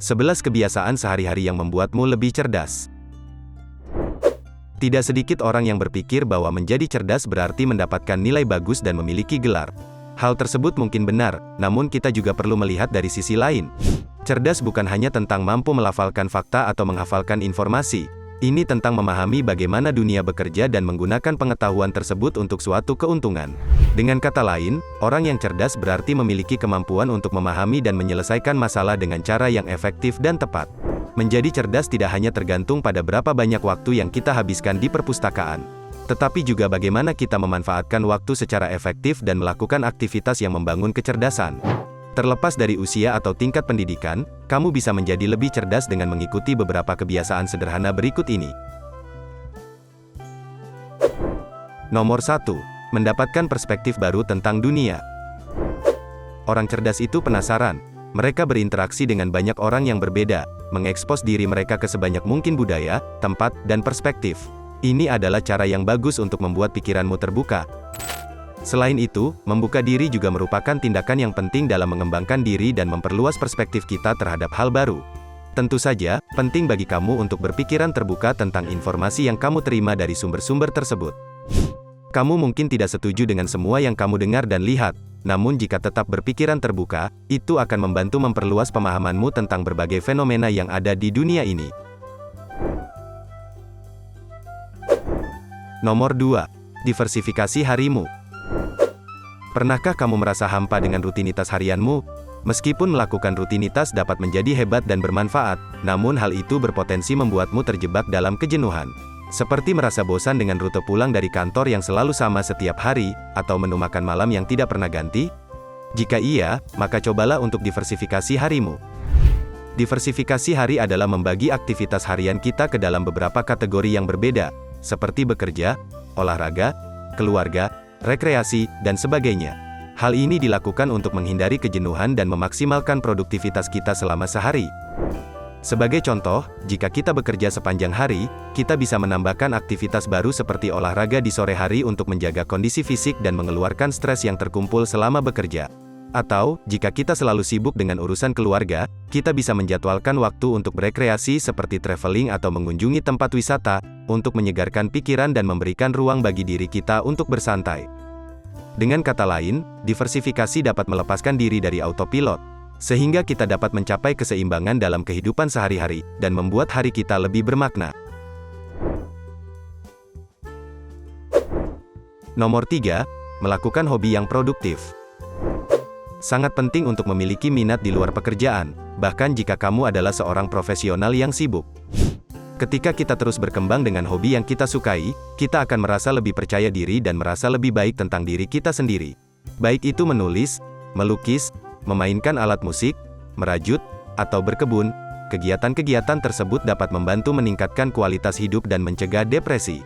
11 kebiasaan sehari-hari yang membuatmu lebih cerdas. Tidak sedikit orang yang berpikir bahwa menjadi cerdas berarti mendapatkan nilai bagus dan memiliki gelar. Hal tersebut mungkin benar, namun kita juga perlu melihat dari sisi lain. Cerdas bukan hanya tentang mampu melafalkan fakta atau menghafalkan informasi. Ini tentang memahami bagaimana dunia bekerja dan menggunakan pengetahuan tersebut untuk suatu keuntungan. Dengan kata lain, orang yang cerdas berarti memiliki kemampuan untuk memahami dan menyelesaikan masalah dengan cara yang efektif dan tepat. Menjadi cerdas tidak hanya tergantung pada berapa banyak waktu yang kita habiskan di perpustakaan, tetapi juga bagaimana kita memanfaatkan waktu secara efektif dan melakukan aktivitas yang membangun kecerdasan. Terlepas dari usia atau tingkat pendidikan, kamu bisa menjadi lebih cerdas dengan mengikuti beberapa kebiasaan sederhana berikut ini. Nomor 1. Mendapatkan perspektif baru tentang dunia. Orang cerdas itu penasaran. Mereka berinteraksi dengan banyak orang yang berbeda, mengekspos diri mereka ke sebanyak mungkin budaya, tempat, dan perspektif. Ini adalah cara yang bagus untuk membuat pikiranmu terbuka. Selain itu, membuka diri juga merupakan tindakan yang penting dalam mengembangkan diri dan memperluas perspektif kita terhadap hal baru. Tentu saja, penting bagi kamu untuk berpikiran terbuka tentang informasi yang kamu terima dari sumber-sumber tersebut. Kamu mungkin tidak setuju dengan semua yang kamu dengar dan lihat, namun jika tetap berpikiran terbuka, itu akan membantu memperluas pemahamanmu tentang berbagai fenomena yang ada di dunia ini. Nomor 2. Diversifikasi harimu. Pernahkah kamu merasa hampa dengan rutinitas harianmu? Meskipun melakukan rutinitas dapat menjadi hebat dan bermanfaat, namun hal itu berpotensi membuatmu terjebak dalam kejenuhan. Seperti merasa bosan dengan rute pulang dari kantor yang selalu sama setiap hari, atau menu makan malam yang tidak pernah ganti? Jika iya, maka cobalah untuk diversifikasi harimu. Diversifikasi hari adalah membagi aktivitas harian kita ke dalam beberapa kategori yang berbeda, seperti bekerja, olahraga, keluarga, rekreasi, dan sebagainya. Hal ini dilakukan untuk menghindari kejenuhan dan memaksimalkan produktivitas kita selama sehari. Sebagai contoh, jika kita bekerja sepanjang hari, kita bisa menambahkan aktivitas baru seperti olahraga di sore hari untuk menjaga kondisi fisik dan mengeluarkan stres yang terkumpul selama bekerja. Atau, jika kita selalu sibuk dengan urusan keluarga, kita bisa menjadwalkan waktu untuk berekreasi seperti traveling atau mengunjungi tempat wisata, untuk menyegarkan pikiran dan memberikan ruang bagi diri kita untuk bersantai. Dengan kata lain, diversifikasi dapat melepaskan diri dari autopilot, sehingga kita dapat mencapai keseimbangan dalam kehidupan sehari-hari, dan membuat hari kita lebih bermakna. Nomor 3. Melakukan hobi yang produktif. Sangat penting untuk memiliki minat di luar pekerjaan, bahkan jika kamu adalah seorang profesional yang sibuk. Ketika kita terus berkembang dengan hobi yang kita sukai, kita akan merasa lebih percaya diri dan merasa lebih baik tentang diri kita sendiri. Baik itu menulis, melukis, memainkan alat musik, merajut, atau berkebun, kegiatan-kegiatan tersebut dapat membantu meningkatkan kualitas hidup dan mencegah depresi.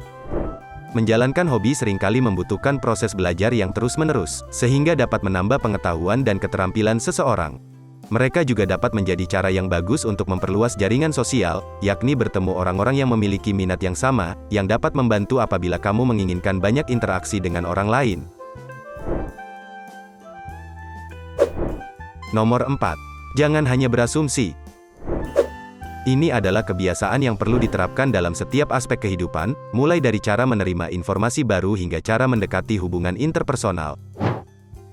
Menjalankan hobi seringkali membutuhkan proses belajar yang terus-menerus, sehingga dapat menambah pengetahuan dan keterampilan seseorang. Mereka juga dapat menjadi cara yang bagus untuk memperluas jaringan sosial, yakni bertemu orang-orang yang memiliki minat yang sama, yang dapat membantu apabila kamu menginginkan banyak interaksi dengan orang lain. Nomor 4. Jangan hanya berasumsi. Ini adalah kebiasaan yang perlu diterapkan dalam setiap aspek kehidupan, mulai dari cara menerima informasi baru hingga cara mendekati hubungan interpersonal.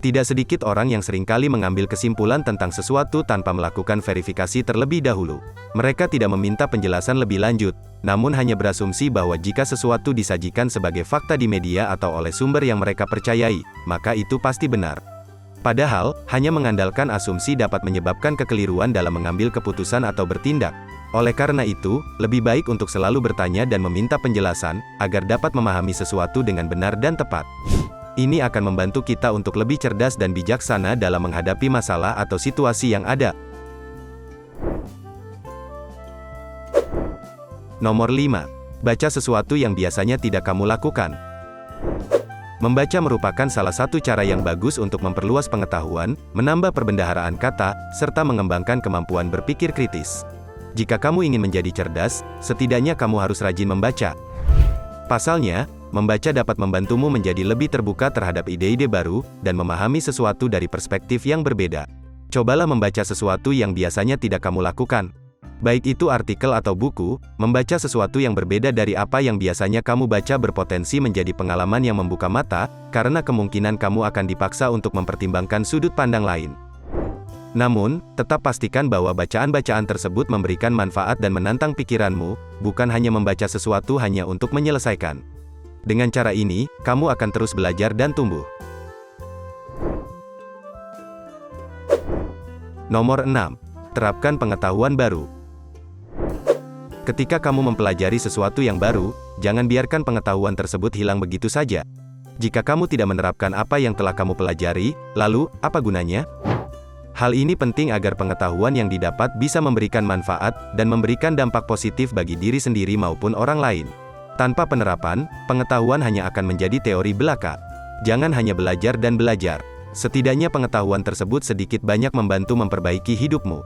Tidak sedikit orang yang seringkali mengambil kesimpulan tentang sesuatu tanpa melakukan verifikasi terlebih dahulu. Mereka tidak meminta penjelasan lebih lanjut, namun hanya berasumsi bahwa jika sesuatu disajikan sebagai fakta di media atau oleh sumber yang mereka percayai, maka itu pasti benar. Padahal, hanya mengandalkan asumsi dapat menyebabkan kekeliruan dalam mengambil keputusan atau bertindak. Oleh karena itu, lebih baik untuk selalu bertanya dan meminta penjelasan, agar dapat memahami sesuatu dengan benar dan tepat. Ini akan membantu kita untuk lebih cerdas dan bijaksana dalam menghadapi masalah atau situasi yang ada. Nomor 5. Baca sesuatu yang biasanya tidak kamu lakukan. Membaca merupakan salah satu cara yang bagus untuk memperluas pengetahuan, menambah perbendaharaan kata, serta mengembangkan kemampuan berpikir kritis. Jika kamu ingin menjadi cerdas, setidaknya kamu harus rajin membaca. Pasalnya, membaca dapat membantumu menjadi lebih terbuka terhadap ide-ide baru, dan memahami sesuatu dari perspektif yang berbeda. Cobalah membaca sesuatu yang biasanya tidak kamu lakukan. Baik itu artikel atau buku, membaca sesuatu yang berbeda dari apa yang biasanya kamu baca berpotensi menjadi pengalaman yang membuka mata, karena kemungkinan kamu akan dipaksa untuk mempertimbangkan sudut pandang lain. Namun, tetap pastikan bahwa bacaan-bacaan tersebut memberikan manfaat dan menantang pikiranmu, bukan hanya membaca sesuatu hanya untuk menyelesaikan. Dengan cara ini, kamu akan terus belajar dan tumbuh. Nomor 6. Terapkan pengetahuan baru. Ketika kamu mempelajari sesuatu yang baru, jangan biarkan pengetahuan tersebut hilang begitu saja. Jika kamu tidak menerapkan apa yang telah kamu pelajari, lalu, apa gunanya? Hal ini penting agar pengetahuan yang didapat bisa memberikan manfaat, dan memberikan dampak positif bagi diri sendiri maupun orang lain. Tanpa penerapan, pengetahuan hanya akan menjadi teori belaka. Jangan hanya belajar dan belajar. Setidaknya pengetahuan tersebut sedikit banyak membantu memperbaiki hidupmu.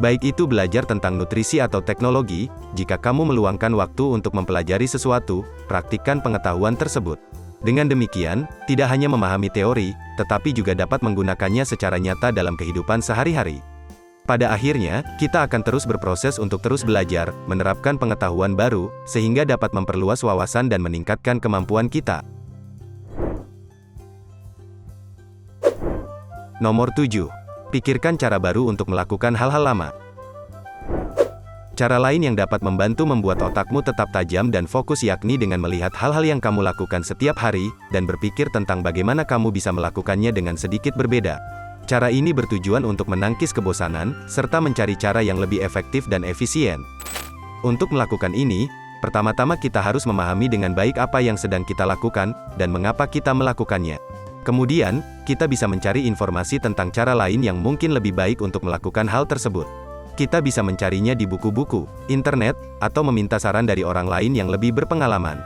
Baik itu belajar tentang nutrisi atau teknologi, jika kamu meluangkan waktu untuk mempelajari sesuatu, praktikkan pengetahuan tersebut. Dengan demikian, tidak hanya memahami teori, tetapi juga dapat menggunakannya secara nyata dalam kehidupan sehari-hari. Pada akhirnya, kita akan terus berproses untuk terus belajar, menerapkan pengetahuan baru, sehingga dapat memperluas wawasan dan meningkatkan kemampuan kita. Nomor 7. Pikirkan cara baru untuk melakukan hal-hal lama. Cara lain yang dapat membantu membuat otakmu tetap tajam dan fokus yakni dengan melihat hal-hal yang kamu lakukan setiap hari, dan berpikir tentang bagaimana kamu bisa melakukannya dengan sedikit berbeda. Cara ini bertujuan untuk menangkis kebosanan, serta mencari cara yang lebih efektif dan efisien. Untuk melakukan ini, pertama-tama kita harus memahami dengan baik apa yang sedang kita lakukan, dan mengapa kita melakukannya. Kemudian, kita bisa mencari informasi tentang cara lain yang mungkin lebih baik untuk melakukan hal tersebut. Kita bisa mencarinya di buku-buku, internet, atau meminta saran dari orang lain yang lebih berpengalaman.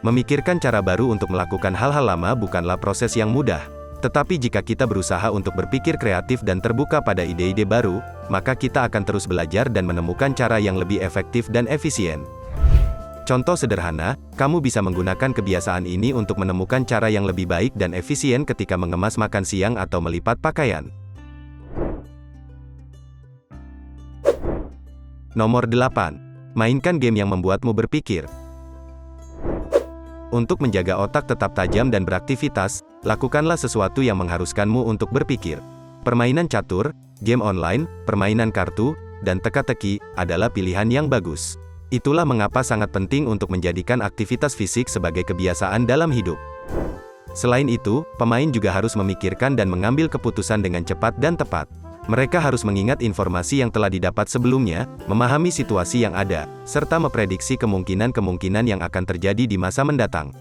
Memikirkan cara baru untuk melakukan hal-hal lama bukanlah proses yang mudah. Tetapi jika kita berusaha untuk berpikir kreatif dan terbuka pada ide-ide baru, maka kita akan terus belajar dan menemukan cara yang lebih efektif dan efisien. Contoh sederhana, kamu bisa menggunakan kebiasaan ini untuk menemukan cara yang lebih baik dan efisien ketika mengemas makan siang atau melipat pakaian. Nomor 8. Mainkan game yang membuatmu berpikir. Untuk menjaga otak tetap tajam dan beraktivitas, lakukanlah sesuatu yang mengharuskanmu untuk berpikir. Permainan catur, game online, permainan kartu, dan teka-teki adalah pilihan yang bagus. Itulah mengapa sangat penting untuk menjadikan aktivitas fisik sebagai kebiasaan dalam hidup. Selain itu, pemain juga harus memikirkan dan mengambil keputusan dengan cepat dan tepat. Mereka harus mengingat informasi yang telah didapat sebelumnya, memahami situasi yang ada, serta memprediksi kemungkinan-kemungkinan yang akan terjadi di masa mendatang.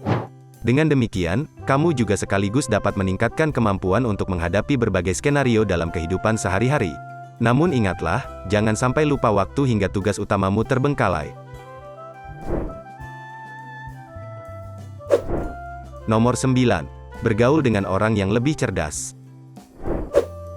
Dengan demikian, kamu juga sekaligus dapat meningkatkan kemampuan untuk menghadapi berbagai skenario dalam kehidupan sehari-hari. Namun ingatlah, jangan sampai lupa waktu hingga tugas utamamu terbengkalai. Nomor 9. Bergaul dengan orang yang lebih cerdas.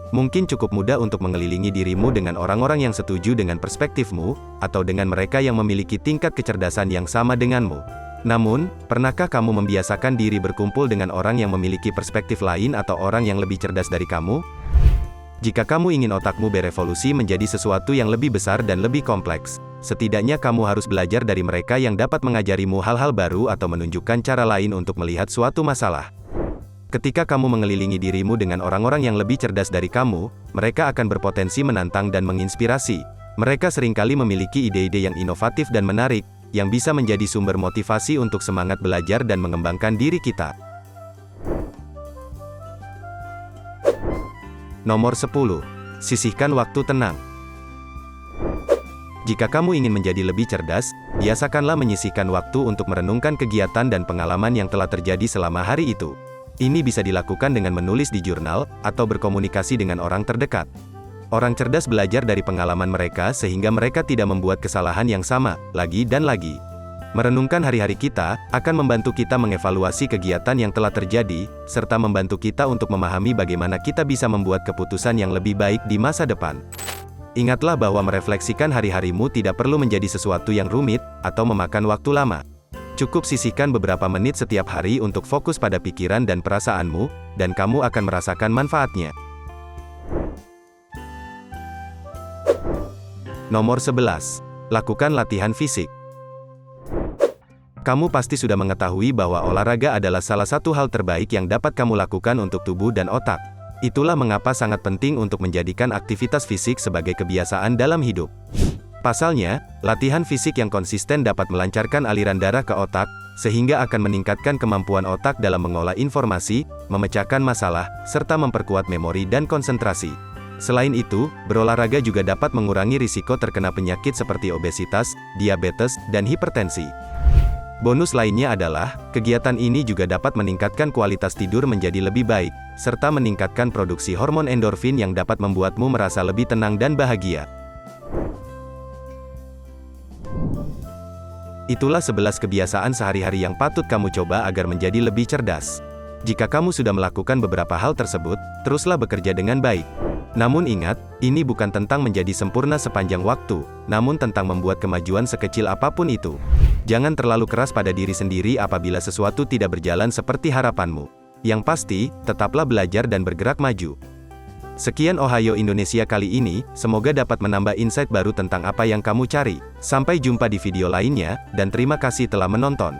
Mungkin cukup mudah untuk mengelilingi dirimu dengan orang-orang yang setuju dengan perspektifmu, atau dengan mereka yang memiliki tingkat kecerdasan yang sama denganmu. Namun, pernahkah kamu membiasakan diri berkumpul dengan orang yang memiliki perspektif lain atau orang yang lebih cerdas dari kamu? Jika kamu ingin otakmu berevolusi menjadi sesuatu yang lebih besar dan lebih kompleks, setidaknya kamu harus belajar dari mereka yang dapat mengajarimu hal-hal baru atau menunjukkan cara lain untuk melihat suatu masalah. Ketika kamu mengelilingi dirimu dengan orang-orang yang lebih cerdas dari kamu, mereka akan berpotensi menantang dan menginspirasi. Mereka seringkali memiliki ide-ide yang inovatif dan menarik, yang bisa menjadi sumber motivasi untuk semangat belajar dan mengembangkan diri kita. Nomor 10. Sisihkan waktu tenang. Jika kamu ingin menjadi lebih cerdas, biasakanlah menyisihkan waktu untuk merenungkan kegiatan dan pengalaman yang telah terjadi selama hari itu. Ini bisa dilakukan dengan menulis di jurnal, atau berkomunikasi dengan orang terdekat. Orang cerdas belajar dari pengalaman mereka sehingga mereka tidak membuat kesalahan yang sama, lagi dan lagi. Merenungkan hari-hari kita, akan membantu kita mengevaluasi kegiatan yang telah terjadi, serta membantu kita untuk memahami bagaimana kita bisa membuat keputusan yang lebih baik di masa depan. Ingatlah bahwa merefleksikan hari-harimu tidak perlu menjadi sesuatu yang rumit, atau memakan waktu lama. Cukup sisihkan beberapa menit setiap hari untuk fokus pada pikiran dan perasaanmu, dan kamu akan merasakan manfaatnya. Nomor 11. Lakukan latihan fisik. Kamu pasti sudah mengetahui bahwa olahraga adalah salah satu hal terbaik yang dapat kamu lakukan untuk tubuh dan otak. Itulah mengapa sangat penting untuk menjadikan aktivitas fisik sebagai kebiasaan dalam hidup. Pasalnya, latihan fisik yang konsisten dapat melancarkan aliran darah ke otak, sehingga akan meningkatkan kemampuan otak dalam mengolah informasi, memecahkan masalah, serta memperkuat memori dan konsentrasi. Selain itu, berolahraga juga dapat mengurangi risiko terkena penyakit seperti obesitas, diabetes, dan hipertensi. Bonus lainnya adalah, kegiatan ini juga dapat meningkatkan kualitas tidur menjadi lebih baik, serta meningkatkan produksi hormon endorfin yang dapat membuatmu merasa lebih tenang dan bahagia. Itulah 11 kebiasaan sehari-hari yang patut kamu coba agar menjadi lebih cerdas. Jika kamu sudah melakukan beberapa hal tersebut, teruslah bekerja dengan baik. Namun ingat, ini bukan tentang menjadi sempurna sepanjang waktu, namun tentang membuat kemajuan sekecil apapun itu. Jangan terlalu keras pada diri sendiri apabila sesuatu tidak berjalan seperti harapanmu. Yang pasti, tetaplah belajar dan bergerak maju. Sekian Ohayo Indonesia kali ini, semoga dapat menambah insight baru tentang apa yang kamu cari. Sampai jumpa di video lainnya, dan terima kasih telah menonton.